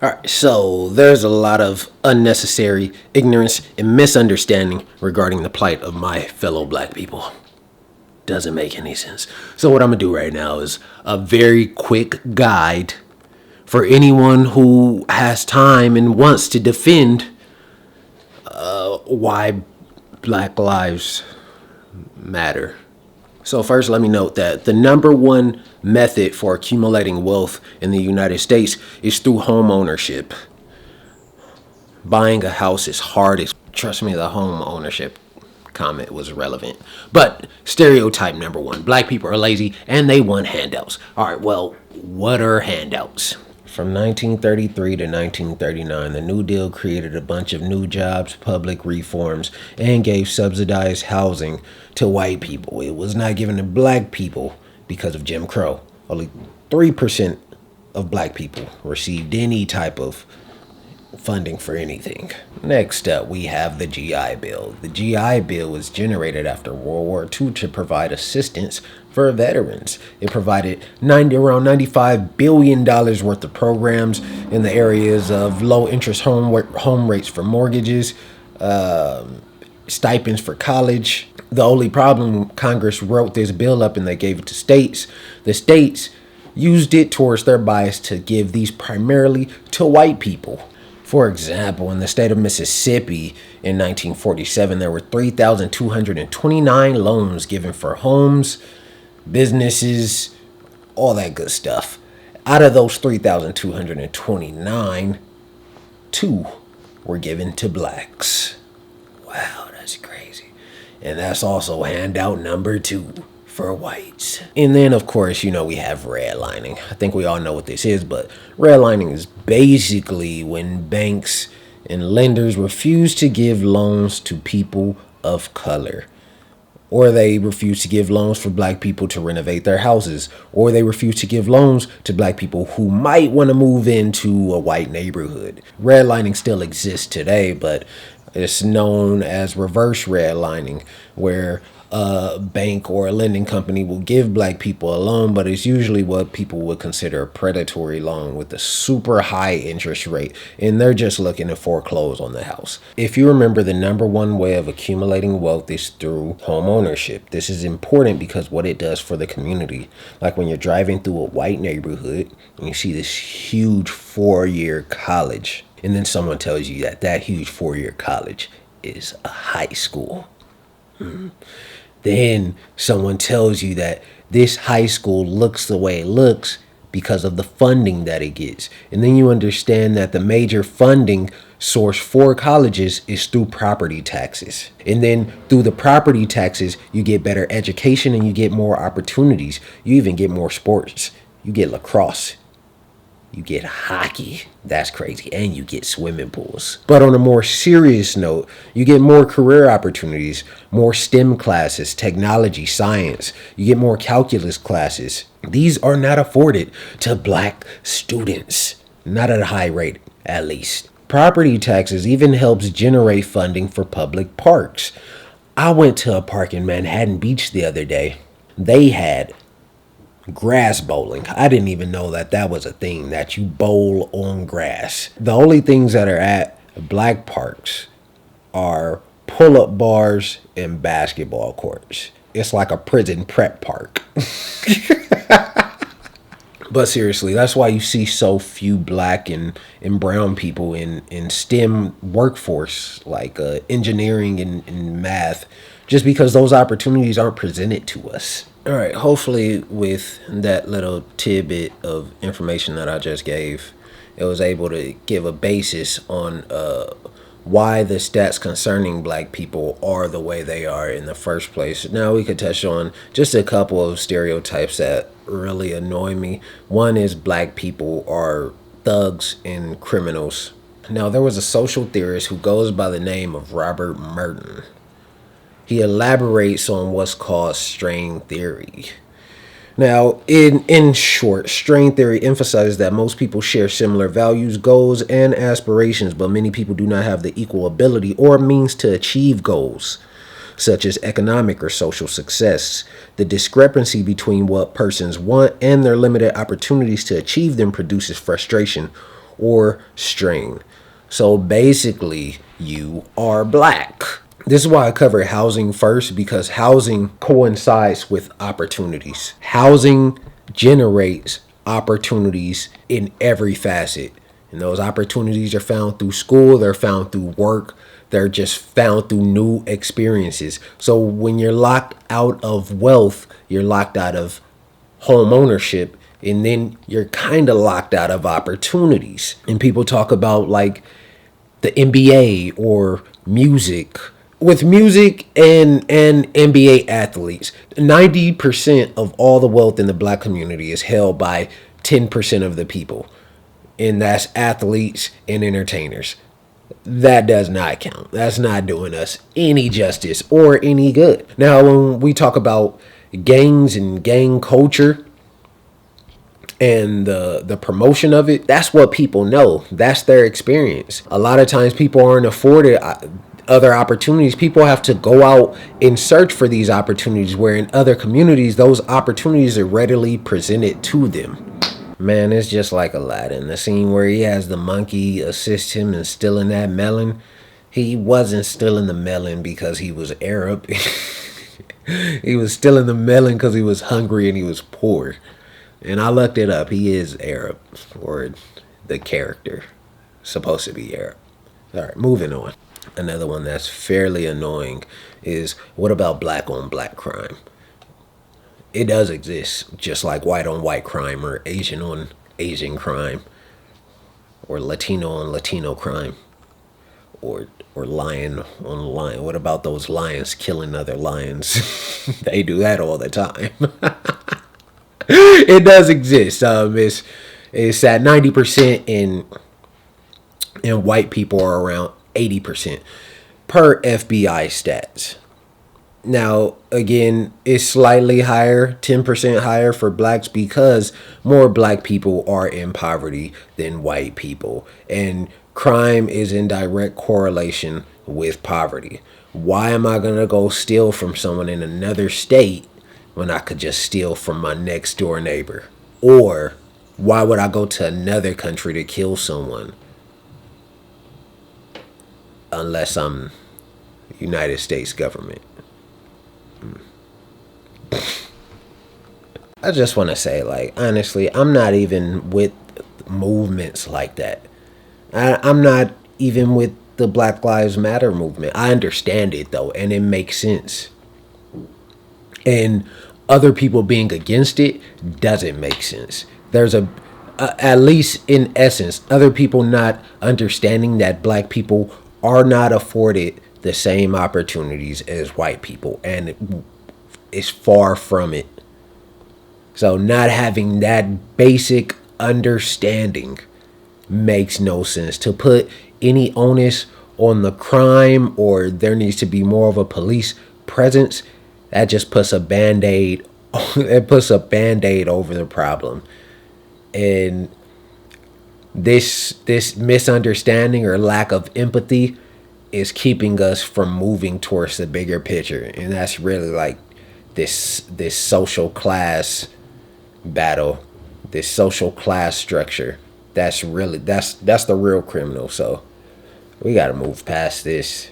All right, so there's a lot of unnecessary ignorance and misunderstanding regarding the plight of my fellow black people. Doesn't make any sense. So what I'm gonna do right now is a very quick guide for anyone who has time and wants to defend why Black Lives Matter. So first, let me note that the number one method for accumulating wealth in the United States is through home ownership. Buying a house is hard. Trust me, the home ownership comment was relevant. But stereotype number one, black people are lazy and they want handouts. All right, well, what are handouts? From 1933 to 1939, the New Deal created a bunch of new jobs, public reforms, and gave subsidized housing to white people. It was not given to black people because of Jim Crow. Only 3% of black people received any type of funding for anything. Next up, we have the GI Bill. The GI Bill was generated after World War II to provide assistance for veterans. It provided around $95 billion worth of programs in the areas of low interest home rates for mortgages, stipends for college. The only problem, Congress wrote this bill up and they gave it to states. The states used it towards their bias to give these primarily to white people. For example, in the state of Mississippi in 1947, there were 3,229 loans given for homes, businesses, all that good stuff. Out of those 3,229, 2 were given to blacks. Wow, that's crazy. And that's also handout number 2 for whites. And then, of course, we have redlining. I think we all know what this is, but redlining is basically when banks and lenders refuse to give loans to people of color, or they refuse to give loans for black people to renovate their houses, or they refuse to give loans to black people who might want to move into a white neighborhood. Redlining still exists today, but it's known as reverse redlining, where a bank or a lending company will give black people a loan, but it's usually what people would consider a predatory loan with a super high interest rate, and they're just looking to foreclose on the house. If you remember, the number one way of accumulating wealth is through home ownership. This is important because what it does for the community, like when you're driving through a white neighborhood and you see this huge 4-year college, and then someone tells you that huge 4-year college is a high school. Then someone tells you that this high school looks the way it looks because of the funding that it gets. And then you understand that the major funding source for colleges is through property taxes. And then through the property taxes, you get better education and you get more opportunities. You even get more sports. You get lacrosse. You get hockey. That's crazy. And you get swimming pools. But on a more serious note, you get more career opportunities, more STEM classes, technology, science. You get more calculus classes. These are not afforded to black students. Not at a high rate, at least. Property taxes even helps generate funding for public parks. I went to a park in Manhattan Beach the other day. They had grass bowling. I didn't even know that was a thing, that you bowl on grass. The only things that are at black parks are pull-up bars and basketball courts. It's like a prison prep park. But seriously, that's why you see so few black and brown people in STEM workforce, like engineering and math, just because those opportunities aren't presented to us. All right, hopefully with that little tidbit of information that I just gave, it was able to give a basis on why the stats concerning black people are the way they are in the first place. Now we could touch on just a couple of stereotypes that really annoy me. One is black people are thugs and criminals. Now, there was a social theorist who goes by the name of Robert Merton. He elaborates on what's called strain theory. Now, in short, strain theory emphasizes that most people share similar values, goals, and aspirations, but many people do not have the equal ability or means to achieve goals, such as economic or social success. The discrepancy between what persons want and their limited opportunities to achieve them produces frustration or string. So basically, you are black. This is why I cover housing first, because housing coincides with opportunities. Housing generates opportunities in every facet. And those opportunities are found through school, they're found through work, they're just found through new experiences. So when you're locked out of wealth, you're locked out of home ownership, and then you're kind of locked out of opportunities. And people talk about like the NBA or music. With music and NBA athletes, 90% of all the wealth in the black community is held by 10% of the people. And that's athletes and entertainers. That does not count. That's not doing us any justice or any good. Now, when we talk about gangs and gang culture and the promotion of it, that's what people know. That's their experience. A lot of times people aren't afforded other opportunities. People have to go out and search for these opportunities, where in other communities, those opportunities are readily presented to them. Man, it's just like Aladdin. The scene where he has the monkey assist him in stealing that melon. He wasn't stealing the melon because he was Arab. He was stealing the melon because he was hungry and he was poor. And I looked it up. He is Arab, or the character supposed to be Arab. All right, moving on. Another one that's fairly annoying is, what about black on black crime? It does exist, just like white on white crime, or Asian on Asian crime, or Latino on Latino crime, or lion on lion. What about those lions killing other lions? They do that all the time. It does exist. It's at 90% in white people are around 80% per FBI stats. Now, again, it's slightly higher, 10% higher for blacks, because more black people are in poverty than white people. And crime is in direct correlation with poverty. Why am I going to go steal from someone in another state when I could just steal from my next door neighbor? Or why would I go to another country to kill someone? Unless I'm United States government. I just want to say, like, honestly, I'm not even with movements like that. I'm not even with the Black Lives Matter movement. I understand it, though, and it makes sense. And other people being against it doesn't make sense. There's at least in essence, other people not understanding that black people are not afforded the same opportunities as white people, and it's far from it. So not having that basic understanding makes no sense. To put any onus on the crime, or there needs to be more of a police presence, that just puts a band-aid it puts a band-aid over the problem. And this misunderstanding or lack of empathy is keeping us from moving towards the bigger picture. And that's really like this social class battle, this social class structure. That's the real criminal. So we got to move past this.